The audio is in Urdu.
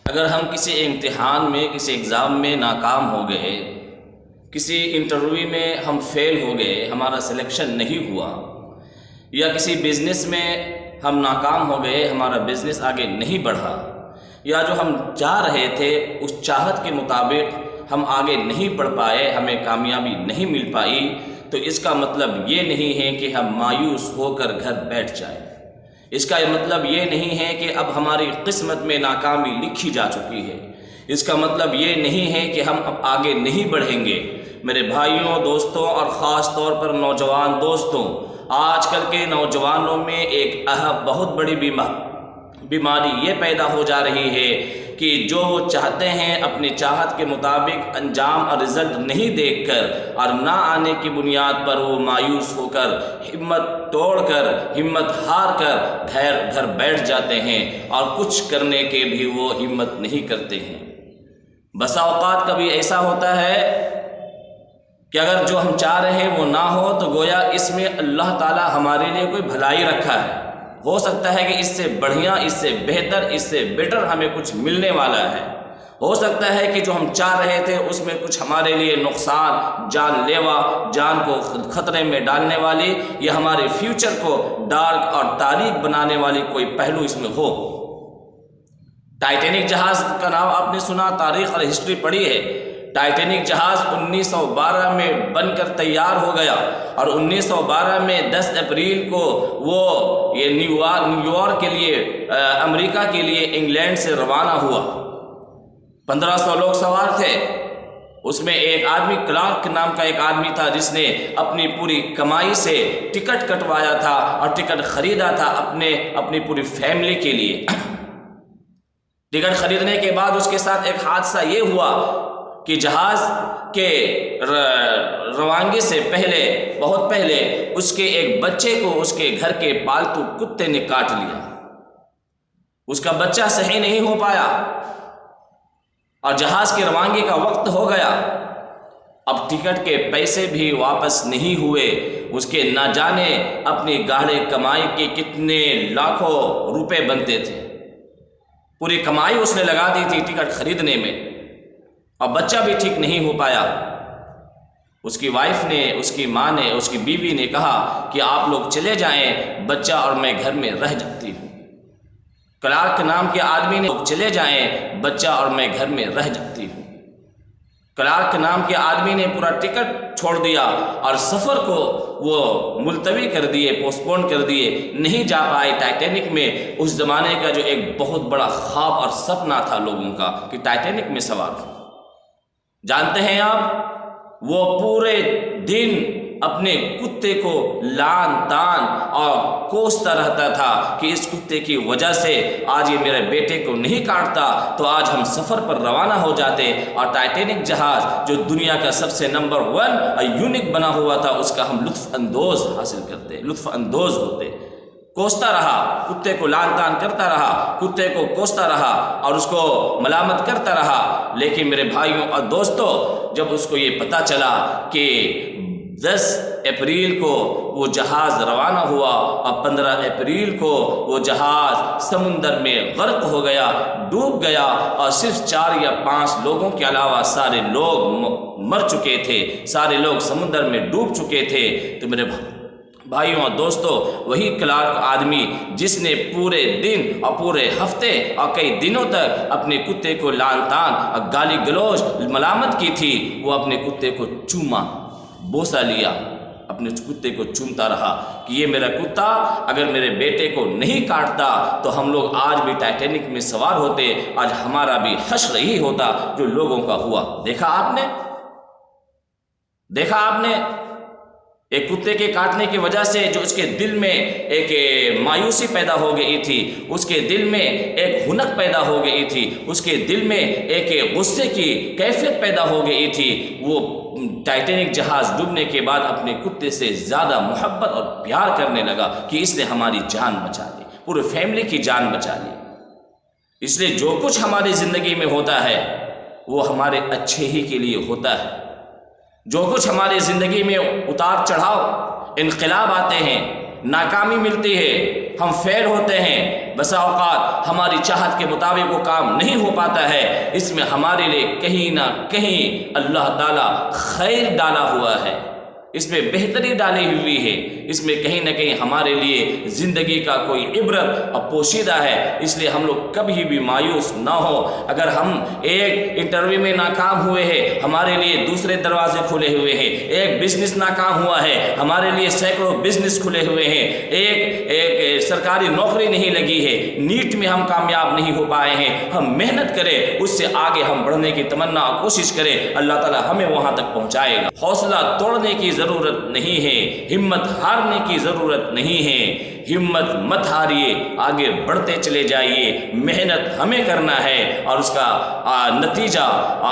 اگر ہم کسی امتحان میں کسی ایگزام میں ناکام ہو گئے، کسی انٹرویو میں ہم فیل ہو گئے، ہمارا سلیکشن نہیں ہوا، یا کسی بزنس میں ہم ناکام ہو گئے، ہمارا بزنس آگے نہیں بڑھا، یا جو ہم چاہ رہے تھے اس چاہت کے مطابق ہم آگے نہیں بڑھ پائے، ہمیں کامیابی نہیں مل پائی، تو اس کا مطلب یہ نہیں ہے کہ ہم مایوس ہو کر گھر بیٹھ جائیں۔ اس کا مطلب یہ نہیں ہے کہ اب ہماری قسمت میں ناکامی لکھی جا چکی ہے۔ اس کا مطلب یہ نہیں ہے کہ ہم اب آگے نہیں بڑھیں گے۔ میرے بھائیوں، دوستوں اور خاص طور پر نوجوان دوستوں، آج کل کے نوجوانوں میں ایک بہت بڑی بیماری یہ پیدا ہو جا رہی ہے کہ جو وہ چاہتے ہیں اپنی چاہت کے مطابق انجام اور رزلٹ نہیں دیکھ کر اور نہ آنے کی بنیاد پر وہ مایوس ہو کر، ہمت توڑ کر، ہمت ہار کر گھر بیٹھ جاتے ہیں اور کچھ کرنے کے بھی وہ ہمت نہیں کرتے ہیں۔ بسا اوقات کبھی ایسا ہوتا ہے کہ اگر جو ہم چاہ رہے ہیں وہ نہ ہو تو گویا اس میں اللہ تعالیٰ ہمارے لیے کوئی بھلائی رکھا ہے۔ ہو سکتا ہے کہ اس سے بڑھیا، اس سے بہتر، اس سے بیٹر ہمیں کچھ ملنے والا ہے۔ ہو سکتا ہے کہ جو ہم چاہ رہے تھے اس میں کچھ ہمارے لیے نقصان، جان لیوا، جان کو خطرے میں ڈالنے والی یا ہمارے فیوچر کو ڈارک اور تاریک بنانے والی کوئی پہلو اس میں ہو۔ ٹائٹینک جہاز کا نام آپ نے سنا، تاریخ اور ہسٹری پڑھی ہے۔ ٹائٹینک جہاز 1912 میں بن کر تیار ہو گیا اور 1912 میں 10 اپریل کو وہ یہ نیو یارک کے لیے، امریکہ کے لیے انگلینڈ سے روانہ ہوا۔ 1500 لوگ سوار تھے۔ اس میں ایک آدمی، کلارک نام کا ایک آدمی تھا، جس نے اپنی پوری کمائی سے ٹکٹ کٹوایا تھا اور ٹکٹ خریدا تھا اپنی پوری فیملی کے لیے۔ ٹکٹ خریدنے کے بعد اس کے ساتھ ایک حادثہ یہ ہوا کہ جہاز کے روانگی سے پہلے، بہت پہلے، اس کے ایک بچے کو اس کے گھر کے پالتو کتے نے کاٹ لیا۔ اس کا بچہ صحیح نہیں ہو پایا اور جہاز کی روانگی کا وقت ہو گیا۔ اب ٹکٹ کے پیسے بھی واپس نہیں ہوئے۔ اس کے نہ جانے اپنی گاڑے کمائی کے کتنے لاکھوں روپے بنتے تھے۔ پوری کمائی اس نے لگا دی تھی ٹکٹ خریدنے میں، اور بچہ بھی ٹھیک نہیں ہو پایا۔ اس کی وائف نے، اس کی ماں نے، اس کی بیوی نے کہا کہ آپ لوگ چلے جائیں، بچہ اور میں گھر میں رہ جاتی ہوں۔ کلارک نام کے آدمی نے، چلے جائیں، بچہ اور میں گھر میں رہ جاتی ہوں۔ کلارک نام کے آدمی نے پورا ٹکٹ چھوڑ دیا اور سفر کو وہ ملتوی کر دیے، پوسٹ پون کر دیے، نہیں جا پائے ٹائٹینک میں۔ اس زمانے کا جو ایک بہت بڑا خواب اور سپنا تھا لوگوں کا کہ ٹائٹینک میں سوار ہو۔ جانتے ہیں آپ، وہ پورے دن اپنے کتے کو لان تان اور کوستا رہتا تھا کہ اس کتے کی وجہ سے آج یہ میرے بیٹے کو نہیں کاٹتا تو آج ہم سفر پر روانہ ہو جاتے اور ٹائٹینک جہاز جو دنیا کا سب سے نمبر 1 اور یونیک بنا ہوا تھا اس کا ہم لطف اندوز حاصل کرتے، لطف اندوز ہوتے۔ کوستا رہا، کتے کو لان تان کرتا رہا، کتے کو کوستا رہا اور اس کو ملامت کرتا رہا۔ لیکن میرے بھائیوں اور دوستوں، جب اس کو یہ پتہ چلا کہ 10 اپریل کو وہ جہاز روانہ ہوا اور 15 اپریل کو وہ جہاز سمندر میں غرق ہو گیا، ڈوب گیا، اور صرف 4 یا 5 لوگوں کے علاوہ سارے لوگ مر چکے تھے، سارے لوگ سمندر میں ڈوب چکے تھے، تو میرے بھائیوں اور دوستوں، وہی کلارک آدمی جس نے پورے دن اور پورے ہفتے اور کئی دنوں تک اپنے کتے کو لان تان اور گالی گلوچ ملامت کی تھی، وہ اپنے کتے کو چوما، بوسہ لیا، اپنے کتے کو چومتا رہا کہ یہ میرا کتا اگر میرے بیٹے کو نہیں کاٹتا تو ہم لوگ آج بھی ٹائٹینک میں سوار ہوتے، آج ہمارا بھی حشر یہی ہوتا جو لوگوں کا ہوا۔ دیکھا آپ نے ایک کتے کے کاٹنے کی وجہ سے جو اس کے دل میں ایک مایوسی پیدا ہو گئی تھی، اس کے دل میں ایک ہنک پیدا ہو گئی تھی، اس کے دل میں ایک غصے کی کیفیت پیدا ہو گئی تھی، وہ ٹائٹینک جہاز ڈوبنے کے بعد اپنے کتے سے زیادہ محبت اور پیار کرنے لگا کہ اس نے ہماری جان بچا لی، پورے فیملی کی جان بچا لی۔ اس لیے جو کچھ ہماری زندگی میں ہوتا ہے وہ ہمارے اچھے ہی کے لیے ہوتا ہے۔ جو کچھ ہماری زندگی میں اتار چڑھاؤ، انقلاب آتے ہیں، ناکامی ملتی ہے، ہم فیل ہوتے ہیں، بسا اوقات ہماری چاہت کے مطابق وہ کام نہیں ہو پاتا ہے، اس میں ہمارے لیے کہیں نہ کہیں اللہ تعالیٰ خیر ڈالا ہوا ہے، اس میں بہتری ڈالی ہوئی ہے، اس میں کہیں نہ کہیں ہمارے لیے زندگی کا کوئی عبرت اب پوشیدہ ہے۔ اس لیے ہم لوگ کبھی بھی مایوس نہ ہو۔ اگر ہم ایک انٹرویو میں ناکام ہوئے ہیں، ہمارے لیے دوسرے دروازے کھلے ہوئے ہیں، ایک بزنس ناکام ہوا ہے، ہمارے لیے سینکڑوں بزنس کھلے ہوئے ہیں، ایک سرکاری نوکری نہیں لگی ہے، نیٹ میں ہم کامیاب نہیں ہو پائے ہیں، ہم محنت کریں، اس سے آگے ہم بڑھنے کی تمنا کوشش کریں، اللہ تعالیٰ ہمیں وہاں تک پہنچائے گا۔ حوصلہ توڑنے کی ضرورت نہیں ہے، ہمت ہارنے کی ضرورت نہیں ہے، ہمت مت ہاریے، آگے بڑھتے چلے جائیے، محنت ہمیں کرنا ہے اور اس کا نتیجہ